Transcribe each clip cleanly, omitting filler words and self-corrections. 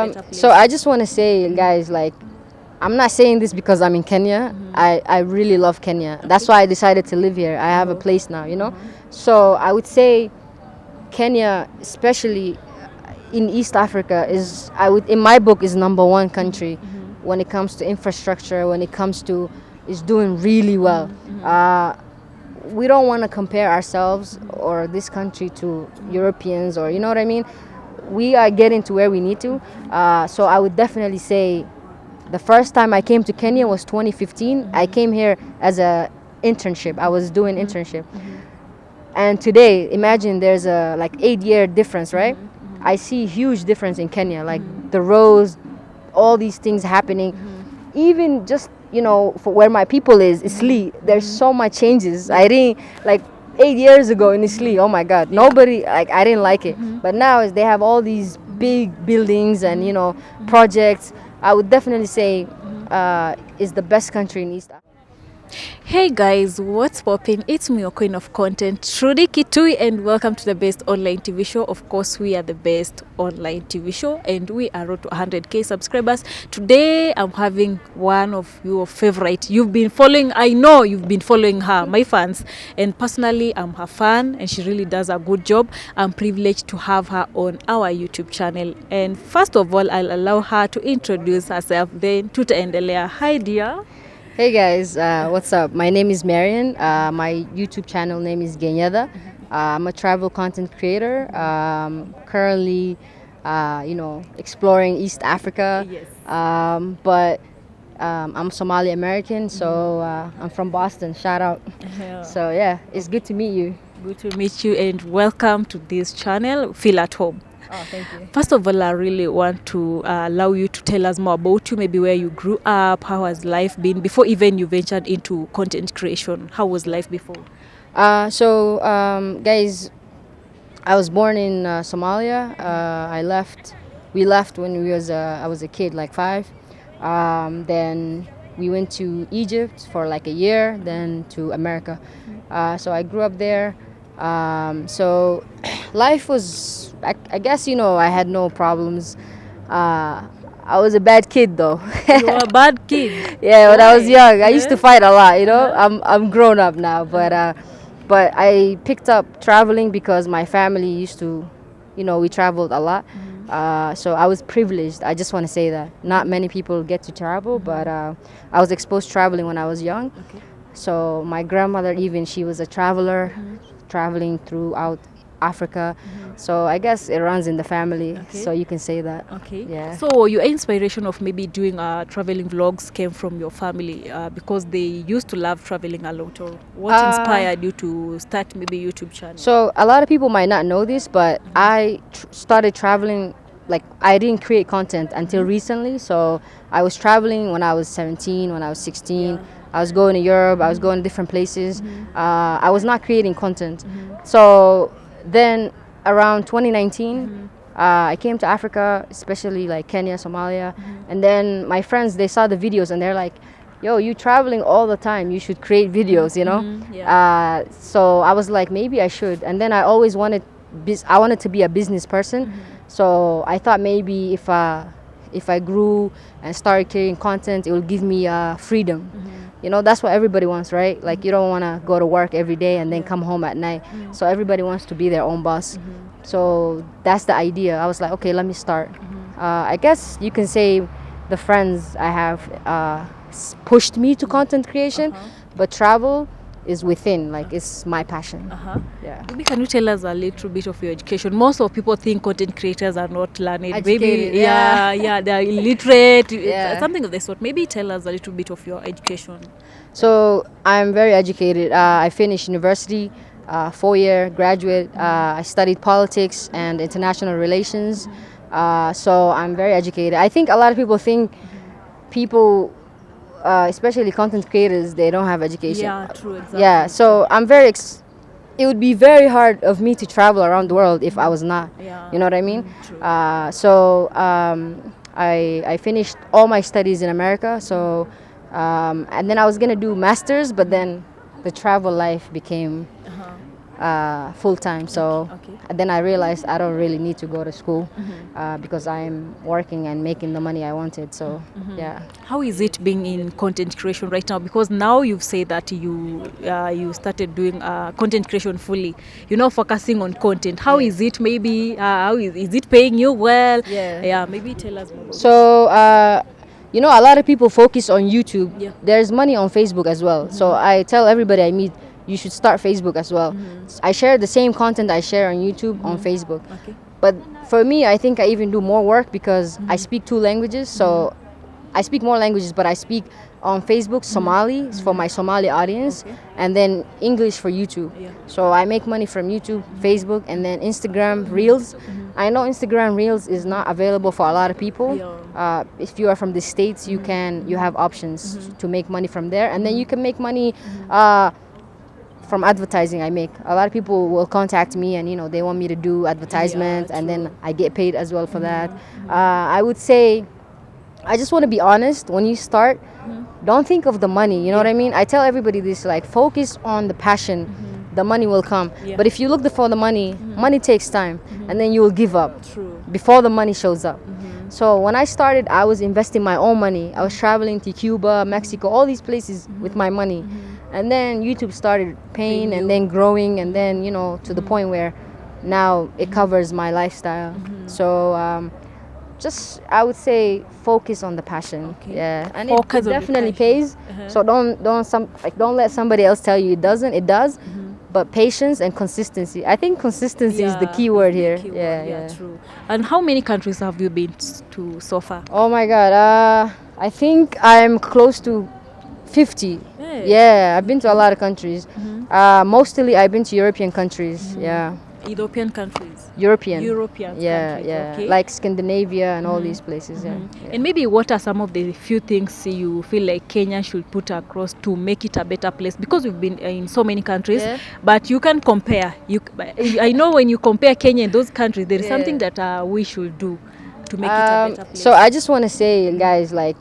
better place? So I just want to say, guys, like, I'm not saying this because I'm in Kenya. I really love Kenya. That's why I decided to live here. I have a place now, you know. So I would say Kenya, especially in East Africa, is in my book is number one country when it comes to infrastructure. When it comes to is doing really well. We don't want to compare ourselves or this country to Europeans, or you know what I mean. We are getting to where we need to. So I would definitely say the first time I came to Kenya was 2015. I came here as a internship. I was doing internship. And today, imagine there's a like 8-year difference, right? I see huge difference in Kenya, like the roads, all these things happening. Even just, you know, for where my people is Isli, there's so much changes. I didn't like 8 years ago in Isli, oh my God, nobody, like, I didn't like it. But now they have all these big buildings and, you know, projects. I would definitely say is the best country in East Africa. Hey guys, what's popping? It's me, your queen of content, Trudy Kitui, and welcome to the best online TV show. Of course, we are the best online TV show, and we are road to 100k subscribers. Today, I'm having one of your favorite. You've been following, I know you've been following her, my fans, and personally, I'm her fan, and she really does a good job. I'm privileged to have her on our YouTube channel. And first of all, I'll allow her to introduce herself, then tutaendelea. Hi, dear. Hey guys, what's up? My name is Marian. My YouTube channel name is Geenyada. I'm a travel content creator. Currently, you know, exploring East Africa. Yes. But I'm Somali American, so I'm from Boston. Shout out. Yeah. So yeah, it's good to meet you. Good to meet you, and welcome to this channel. Feel at home. Oh, thank you. First of all, I really want to allow you to tell us more about you, maybe where you grew up, how has life been before even you ventured into content creation. How was life before? Guys, I was born in Somalia. We left when I was a kid, like 5. Then we went to Egypt for like a year, then to America. So I grew up there. So life was, I guess, you know, I had no problems. I was a bad kid though. You were a bad kid. Yeah, when I was young, I used Yeah. to fight a lot, you know. I'm grown up now, but I picked up traveling because my family used to, you know, we traveled a lot. So I was privileged. I just want to say that not many people get to travel, but I was exposed to traveling when I was young. Okay. So my grandmother, even, she was a traveler, traveling throughout Africa. So I guess it runs in the family. Okay. So you can say that. Okay. Yeah. So your inspiration of maybe doing traveling vlogs came from your family because they used to love traveling a lot, or what inspired you to start maybe YouTube channel? So a lot of people might not know this, but I started traveling, like, I didn't create content until recently. So I was traveling when I was 17, when I was 16. Yeah. I was going to Europe, I was going to different places. I was not creating content. So then around 2019, I came to Africa, especially like Kenya, Somalia. And then my friends, they saw the videos and they're like, yo, you traveling all the time, you should create videos, you know? Yeah. So I was like, maybe I should. And then I always wanted to be a business person. So I thought maybe if I grew and started creating content, it will give me freedom. You know, that's what everybody wants, right? Like, you don't want to go to work every day and then come home at night. So everybody wants to be their own boss. So that's the idea. I was like, okay, let me start. I guess you can say the friends I have pushed me to content creation, but travel is within, like, it's my passion. Yeah. Maybe can you tell us a little bit of your education? Most of people think content creators are not learned. Educated, Maybe yeah. they're illiterate. Yeah. Something of the sort. Maybe tell us a little bit of your education. So I'm very educated. I finished university, 4-year graduate. I studied politics and international relations. So I'm very educated. I think a lot of people think people, especially content creators, they don't have education. Yeah, true, exactly. Yeah, so I'm it would be very hard of me to travel around the world if I was not. Yeah. You know what I mean? True. I finished all my studies in America. So and then I was gonna do masters, but then the travel life became full time. So then I realized I don't really need to go to school because I'm working and making the money I wanted. So yeah. How is it being in content creation right now? Because now you've said that you started doing content creation fully. You're now focusing on content. How is it? Maybe how is it paying you well? Yeah. Maybe tell us more. So you know, a lot of people focus on YouTube. Yeah. There's money on Facebook as well. So I tell everybody I meet, you should start Facebook as well. I share the same content I share on YouTube on Facebook. Okay. But for me, I think I even do more work because I speak 2 languages. So I speak more languages, but I speak on Facebook Somali for my Somali audience, and then English for YouTube. So I make money from YouTube, Facebook, and then Instagram Reels. I know Instagram Reels is not available for a lot of people. If you are from the States, you have options to make money from there, and then you can make money from advertising. I make a lot of people will contact me, and they want me to do advertisements, and then I get paid as well for that. I would say, I just want to be honest. When you start, don't think of the money. You know what I mean? I tell everybody this: like, focus on the passion. The money will come. But if you look for the money, money takes time, and then you will give up before the money shows up. So when I started, I was investing my own money. I was traveling to Cuba, Mexico, all these places with my money. And then YouTube started paying and then growing, and then, to the point where now it covers my lifestyle. So just, I would say, focus on the passion. Yeah, and it definitely pays. So don't let somebody else tell you it doesn't. It does. But patience and consistency. I think consistency is the key word here. Yeah, true. And how many countries have you been to so far? Oh my God. I think I'm close to 50. Yeah, I've been to a lot of countries. Mostly I've been to European countries. Yeah. European countries. European. Yeah. Okay. Like Scandinavia and all these places. Yeah. And maybe what are some of the few things you feel like Kenya should put across to make it a better place? Because we've been in so many countries, but you can compare. I know when you compare Kenya and those countries, there is something that we should do to make it a better place. So I just want to say, guys, like,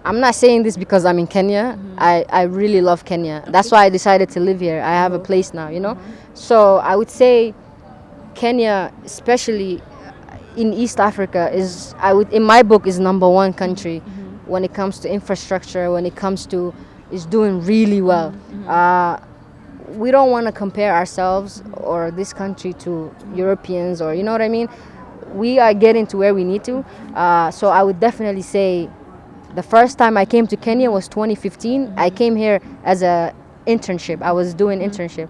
I'm not saying this because I'm in Kenya. I really love Kenya. That's why I decided to live here. I have a place now, So I would say Kenya, especially in East Africa, in my book, is #1 country when it comes to infrastructure, when it comes to, is doing really well. We don't want to compare ourselves or this country to Europeans, or, you know what I mean? We are getting to where we need to. So I would definitely say the first time I came to Kenya was 2015. I came here as a internship. I was doing internship.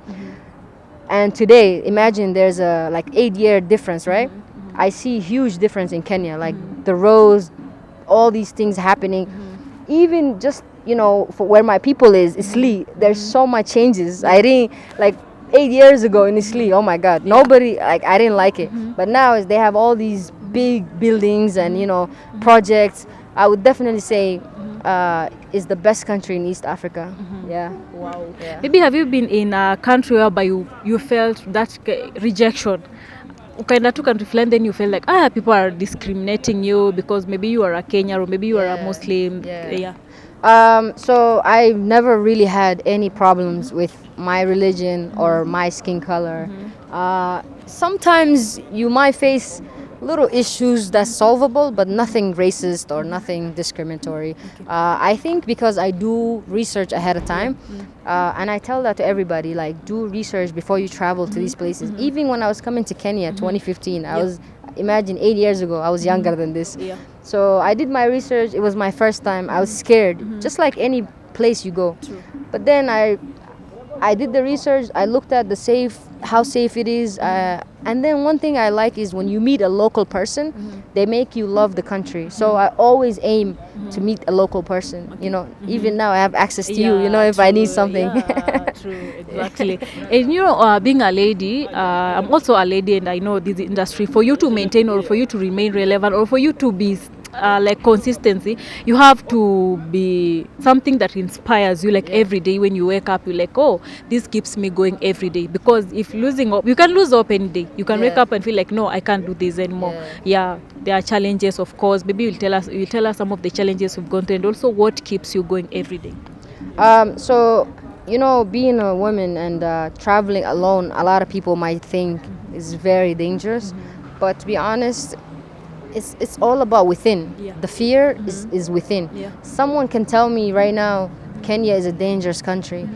And today, imagine there's a 8-year difference, right? I see huge difference in Kenya, like the roads, all these things happening. Even just, for where my people is Isli, there's so much changes. I didn't, 8 years ago in Isli, oh my God, nobody, I didn't like it. But now they have all these big buildings and, projects. I would definitely say is the best country in East Africa. Yeah. Wow. Yeah. Maybe have you been in a country whereby you felt that rejection? Ukaenda tu country fulani, then you felt like people are discriminating you because maybe you are a Kenyan or maybe you are a Muslim. So I've never really had any problems with my religion or my skin color. Sometimes you might face little issues that's solvable, but nothing racist or nothing discriminatory. I think because I do research ahead of time, and I tell that to everybody, do research before you travel to these places. Even when I was coming to Kenya 2015, I was, imagine 8 years ago, I was younger than this. So I did my research. It was my first time. I was scared, just like any place you go. But then I did the research. I looked at how safe it is. And then one thing I like is when you meet a local person, they make you love the country. So I always aim to meet a local person. Even now I have access to you. If I need something. True, exactly. And being a lady, I'm also a lady, and I know this industry. For you to maintain or for you to remain relevant or for you to be consistency, you have to be something that inspires you. Every day when you wake up, you're like, oh, this keeps me going every day. Because if losing hope, you can lose hope any day. You can wake up and feel like, no, I can't do this anymore. There are challenges, of course. Maybe you'll tell us some of the challenges you've gone through, and also what keeps you going every day. So you know, being a woman and traveling alone, a lot of people might think is very dangerous. But to be honest, it's all about within. Yeah. The fear is within. Yeah. Someone can tell me right now Kenya is a dangerous country,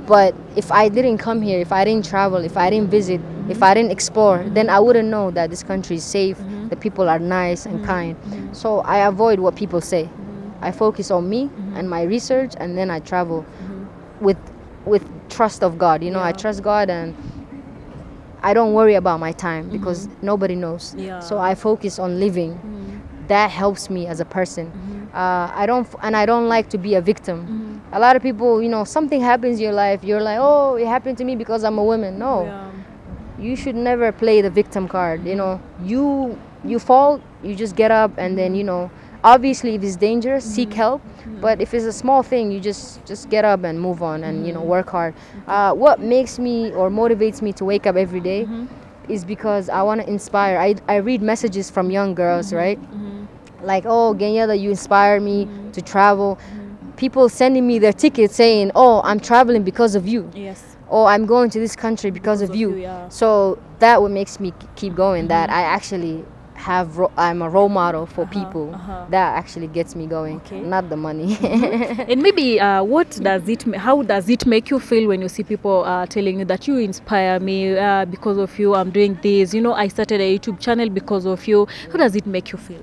but if I didn't come here, if I didn't travel, if I didn't visit, if I didn't explore, then I wouldn't know that this country is safe, the people are nice and kind. So I avoid what people say. I focus on me and my research, and then I travel with trust of God. You know, I trust God, and I don't worry about my time because nobody knows. Yeah. So I focus on living. That helps me as a person. I don't like to be a victim. A lot of people, you know, something happens in your life, you're like, oh, it happened to me because I'm a woman. No, Yeah. you should never play the victim card. You know, you fall, you just get up, and then, you know, obviously if it's dangerous, seek help. But if it's a small thing, you just get up and move on, and, you know, work hard. What makes me or motivates me to wake up every day is because I want to inspire. I read messages from young girls, right? Like, oh, Geenyada, you inspire me to travel. People sending me their tickets saying, oh, I'm traveling because of you. Yes. Oh, I'm going to this country because of you. Yeah. So that what makes me keep going, that I actually I'm a role model for people. That actually gets me going, Okay. not the money. And maybe how does it make you feel when you see people telling you that you inspire me because of you, I'm doing this, you know, I started a YouTube channel because of you? How does it make you feel?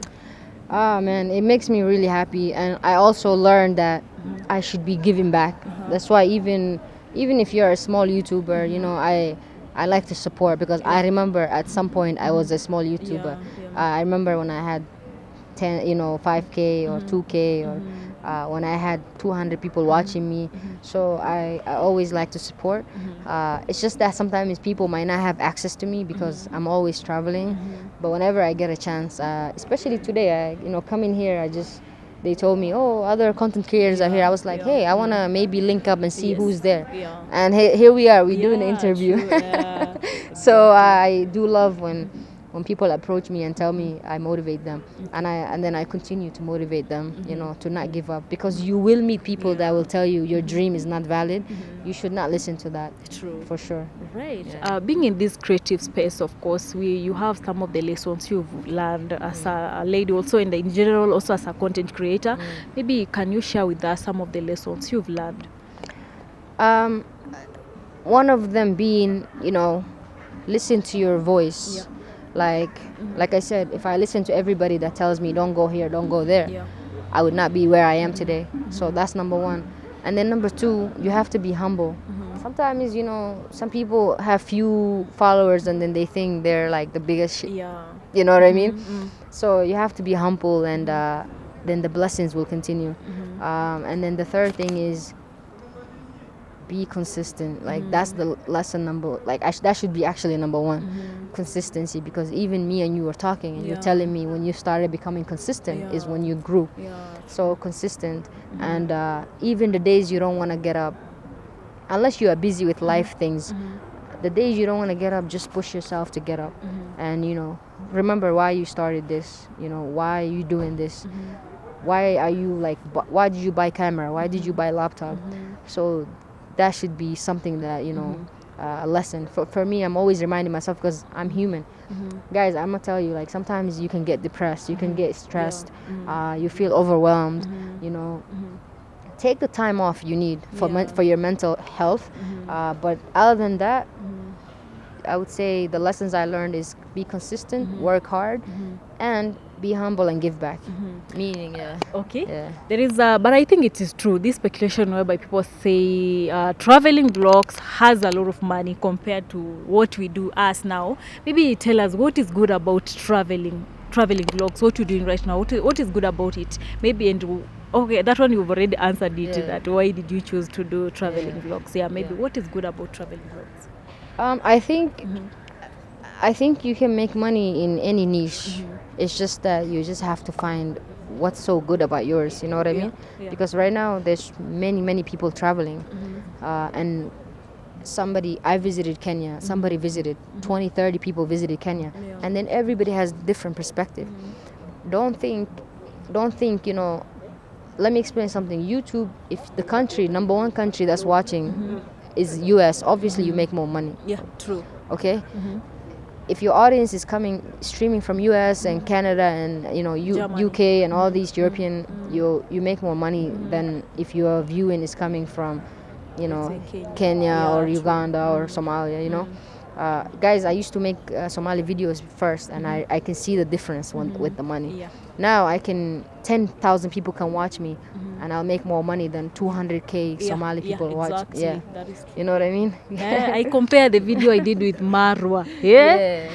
Ah, man, it makes me really happy, and I also learned that I should be giving back. That's why even if you're a small YouTuber, you know, I like to support, because I remember at some point I was a small YouTuber. I remember when I had 5K or 2K, or when I had 200 people watching me. So I always like to support. It's just that sometimes people might not have access to me because I'm always traveling. But whenever I get a chance, especially today, coming here, they told me, oh, other content creators are here. I was like, hey, I want to maybe link up and see who's there. Yeah. And here we are, we're doing an interview. True, yeah. So I do love when people approach me and tell me I motivate them, and then I continue to motivate them, to not give up, because you will meet people that will tell you your dream is not valid. You should not listen to that. True. For sure. Right. Yeah. Being in this creative space, of course, you have some of the lessons you've learned as a lady, also in general, also as a content creator. Maybe can you share with us some of the lessons you've learned? One of them being, listen to your voice. Yeah. Like I said, if I listen to everybody that tells me don't go here, don't go there, Yeah. I would not be where I am today. So that's number one. And then number two, you have to be humble. Sometimes, some people have few followers and then they think they're like the biggest shit. Yeah. You know what I mean? So you have to be humble, and then the blessings will continue. And then the third thing is be consistent. Like that's the lesson that should be actually number one. Consistency, because even me and you were talking, and you're telling me when you started becoming consistent is when you grew. Yeah. So consistent. And even the days you don't want to get up, unless you are busy with life things, the days you don't want to get up, just push yourself to get up. And remember why you started this. Why are you doing this? Why are you why did you buy camera? Why did you buy laptop? So that should be something that a lesson for me. I'm always reminding myself, because I'm human. Guys, I'm gonna tell you, sometimes you can get depressed, you can get stressed, you feel overwhelmed. Take the time off you need for your mental health. But other than that, I would say the lessons I learned is be consistent, work hard, and be humble and give back. Meaning, Okay. yeah. There is, but I think it is true. This speculation whereby people say traveling vlogs has a lot of money compared to what we do us now. Maybe tell us what is good about traveling vlogs. What you're doing right now. What is good about it? Maybe okay, that one you've already answered it. Yeah. That why did you choose to do traveling vlogs? Yeah, maybe what is good about traveling vlogs? I think you can make money in any niche. It's just that you just have to find what's so good about yours. You know what I mean? Yeah. Because right now there's many people traveling, and I visited Kenya. Somebody visited 20-30 people visited Kenya, and then everybody has different perspective. Don't think let me explain something. YouTube, if the country, number one country that's watching is US, obviously you make more money. Yeah, true. Okay? If your audience is streaming from US and Canada and, you know, Germany. UK and all these European, you make more money than if your viewing is coming from, you know, Let's say Kenya Yeah, or true. Uganda or Somalia, you know. Guys, I used to make Somali videos first, and I can see the difference with the money. Yeah. Now 10,000 people can watch me, and I'll make more money than 200K Somali people watch. Exactly. Yeah, That is true. you know what I mean? I compare the video I did with Marwa. Yeah.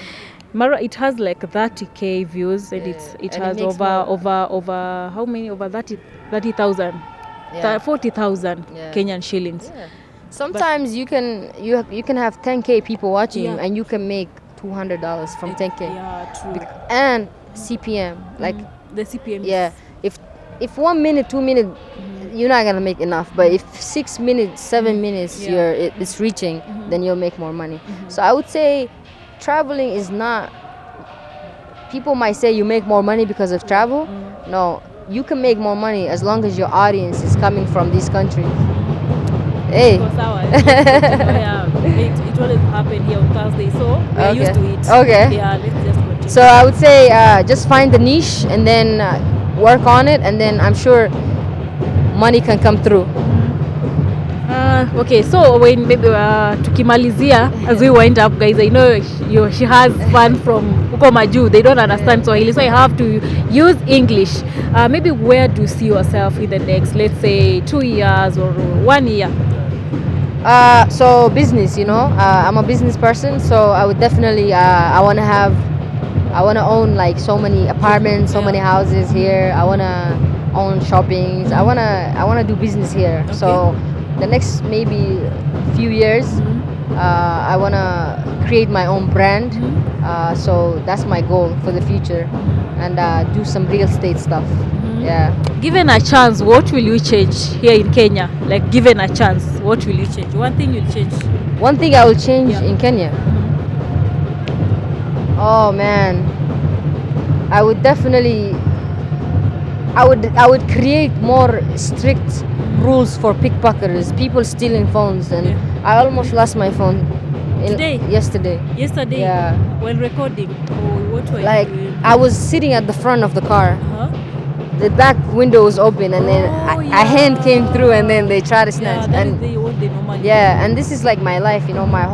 Marwa, it has like 30K views, and Yeah. it And it has makes over how many? Over 30,000, Yeah. 40,000 Yeah. Kenyan shillings. Yeah. Sometimes you can have 10K people watching you, Yeah. and you can make $200 from 10K. Yeah, true. And CPM, like The CPM. yeah, if 1 minute, 2 minutes, you're not gonna make enough. But if 6 minutes, 7 minutes, Yeah. it's reaching, then you'll make more money. So I would say, traveling is not. People might say you make more money because of travel. No, you can make more money as long as your audience is coming from this country. Hey. Because it always happen here on Thursday, so we're used to it. Okay. Yeah, let's just continue. So I would say just find the niche and then work on it, and then I'm sure money can come through. Okay, so when maybe tukimalizia, as we wind up, guys, I know she has fans from huko Maju. They don't understand Swahili, so I have to use English. Maybe where do you see yourself in the next, let's say, 2 years or 1 year? So business, you know, I'm a business person, so I would definitely I want to own like so many apartments, so many houses here. I want to own shoppings. I want to do business here. Okay. So the next maybe few years, I want to create my own brand. So that's my goal for the future, and do some real estate stuff. Yeah. Given a chance, what will you change here in Kenya? Like, given a chance, what will you change? One thing you'll change. One thing I will change Yeah. in Kenya. Oh man, I would definitely. I would create more strict rules for pickpocketers, people stealing phones, and I almost lost my phone yesterday. Yesterday, Yeah. while recording, what were Like you doing? I was sitting at the front of the car. Huh? The back window was open, and then a hand came through, and then they tried to Yeah, snatch. that And is what they normally yeah, and this is like my life, you know, my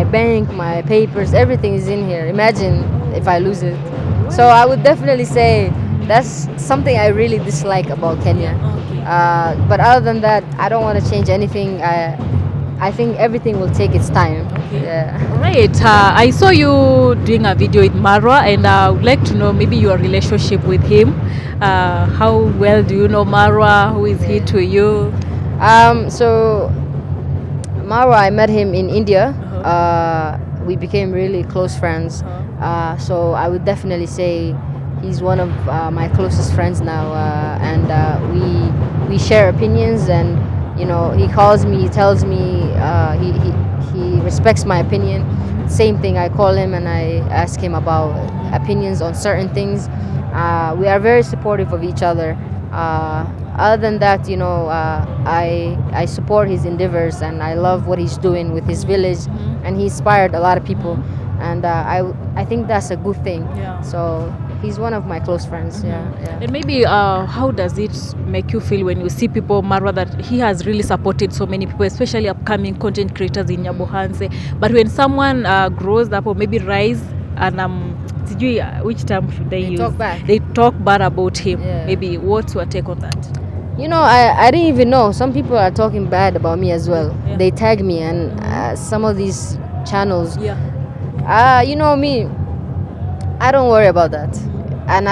bank, my papers, everything is in here. Imagine if I lose it. So I would definitely say that's something I really dislike about Kenya. Okay. But other than that, I don't want to change anything. I think everything will take its time. Okay. Yeah. Right. I saw you doing a video with Marwa, and I would like to know maybe your relationship with him. How well do you know Marwa? Who is he to you? So Marwa, I met him in India. We became really close friends. So I would definitely say he's one of my closest friends now, and we share opinions. And you know, he calls me, he tells me he respects my opinion. Same thing, I call him and I ask him about opinions on certain things. We are very supportive of each other. Other than that, you know, I support his endeavors, and I love what he's doing with his village, and he inspired a lot of people, and I think that's a good thing. Yeah. So he's one of my close friends. Yeah. And maybe how does it make you feel when you see people, Marwa, that he has really supported so many people, especially upcoming content creators in Nyabohanse. But when someone grows up or maybe rise and sijui which term should they use? Talk back. They talk bad about him. Yeah. Maybe what's your take on that? You know, I didn't even know. Some people are talking bad about me as well. Yeah. They tag me, and some of these channels. Yeah. You know me, I don't worry about that. And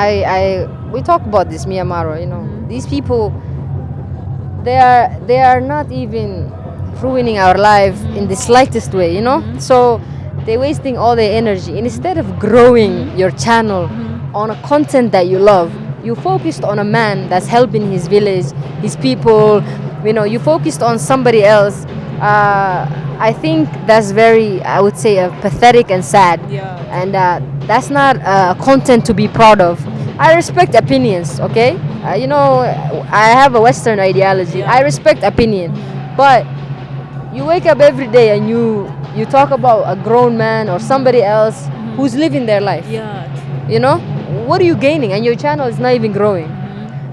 we talk about this, me and Marwa, you know. These people, they are not even ruining our life in the slightest way, you know. So they're wasting all their energy. And instead of growing your channel on a content that you love, you focused on a man that's helping his village, his people, you know, you focused on somebody else. I think that's very, I would say, pathetic and sad. Yeah. And that's not content to be proud of. I respect opinions, okay? You know, I have a Western ideology. Yeah. I respect opinion, but you wake up every day and you talk about a grown man or somebody else who's living their life. Yeah. You know, what are you gaining? And your channel is not even growing.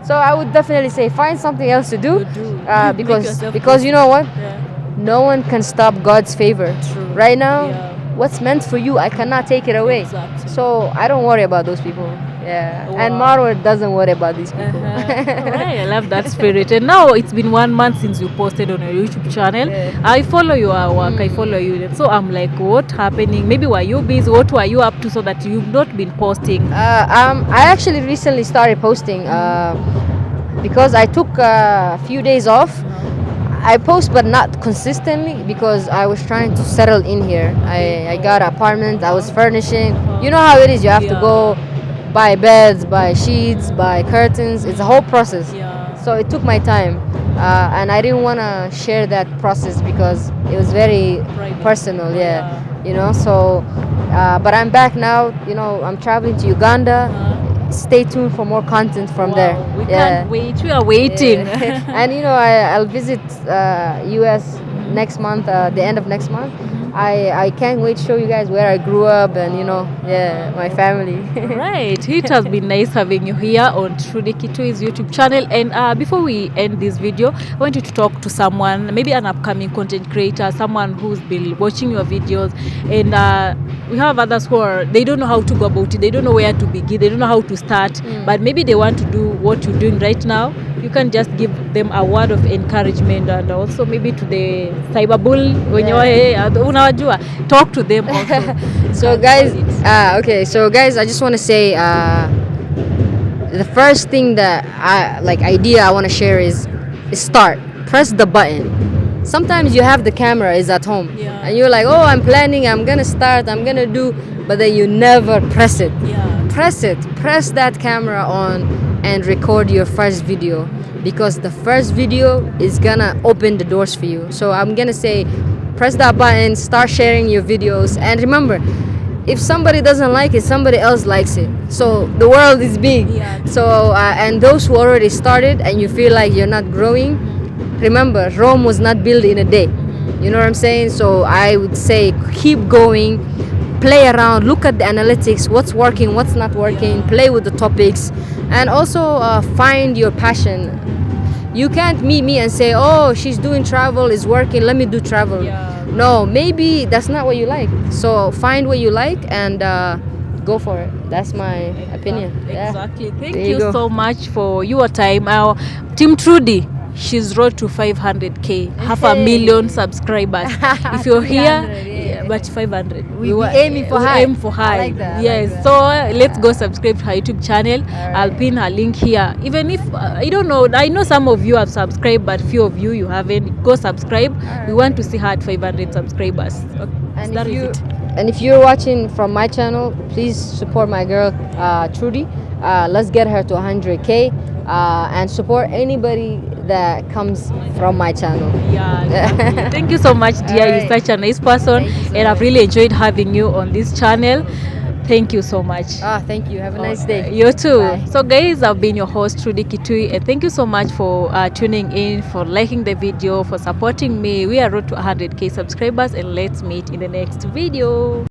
So I would definitely say find something else to do, You do. Make because yourself you know what? Yeah. No one can stop God's favor. True. Right now, Yeah. what's meant for you, I cannot take it away. Exactly. So I don't worry about those people. Yeah. And Wow. Marwa doesn't worry about these people. Right, I love that spirit. And now it's been 1 month since you posted on your YouTube channel. Yeah. I follow your work. I follow you. So I'm like, what happening? Maybe were you busy? What were you up to so that you've not been posting? I actually recently started posting because I took a few days off. I post but not consistently because I was trying to settle in here. I got an apartment, I was furnishing. You know how it is, you have to Yeah. go buy beds, buy sheets, buy curtains. It's a whole process. Yeah. So it took my time. And I didn't want to share that process because it was very Private. personal, yeah. Yeah. You know, so, but I'm back now, you know, I'm traveling to Uganda. Stay tuned for more content from there. We can't wait. We are waiting. Yeah. And you know, I'll visit US next month, the end of next month. I can't wait to show you guys where I grew up and you know, yeah, my family. Right. It has been nice having you here on Trudy Kitui's YouTube channel. And before we end this video, I want you to talk to someone, maybe an upcoming content creator, someone who's been watching your videos. And we have others who they don't know how to go about it. They don't know where to begin. They don't know how to start. But maybe they want to do what you're doing right now. You can just give them a word of encouragement, and also maybe to the cyberbull when unawajua, talk to them also. So guys, okay, so guys, I just want to say the first thing that I want to share is start. Press the button. Sometimes you have the camera is at home, Yeah. and you're like, oh, I'm planning, I'm gonna start, I'm gonna do, but then you never press it. Yeah. Press it. Press that camera on and record your first video, because the first video is gonna open the doors for you. So I'm gonna say, press that button, start sharing your videos, and remember, if somebody doesn't like it, somebody else likes it. So the world is big. Yeah. So and those who already started and you feel like you're not growing, remember, Rome was not built in a day. You know what I'm saying? So I would say keep going, play around, look at the analytics, what's working, what's not working, play with the topics, and also find your passion. You can't meet me and say, oh, she's doing travel, is working, let me do travel. Yeah. No, maybe that's not what you like. So find what you like and go for it. That's my opinion. Yeah. Exactly. Thank There you you go. so much for your time. Our Team Trudy, she's road to 500k, half a million subscribers. If you're here, 300, yeah. but 500. We aiming for we high. aim for high. I like that, I Yes. like So let's go subscribe to her YouTube channel. I'll pin her link here. Even if I don't know, I know some of you have subscribed, but few of you haven't. Go subscribe. We want to see her at 500 subscribers. Okay. And That if is you it. and if you're watching from my channel, please support my girl Trudy. Let's get her to 100k and support anybody that comes from my channel. Yeah, exactly. Thank you so much, dear. Alright. You're such a nice person, Thank you so and I've much. really enjoyed having you on this channel. Thank you so much. Thank you. Have a nice day. You too. Bye. So guys, I've been your host Trudy Kitui, and thank you so much for tuning in, for liking the video, for supporting me. We are road to 100k subscribers, and let's meet in the next video.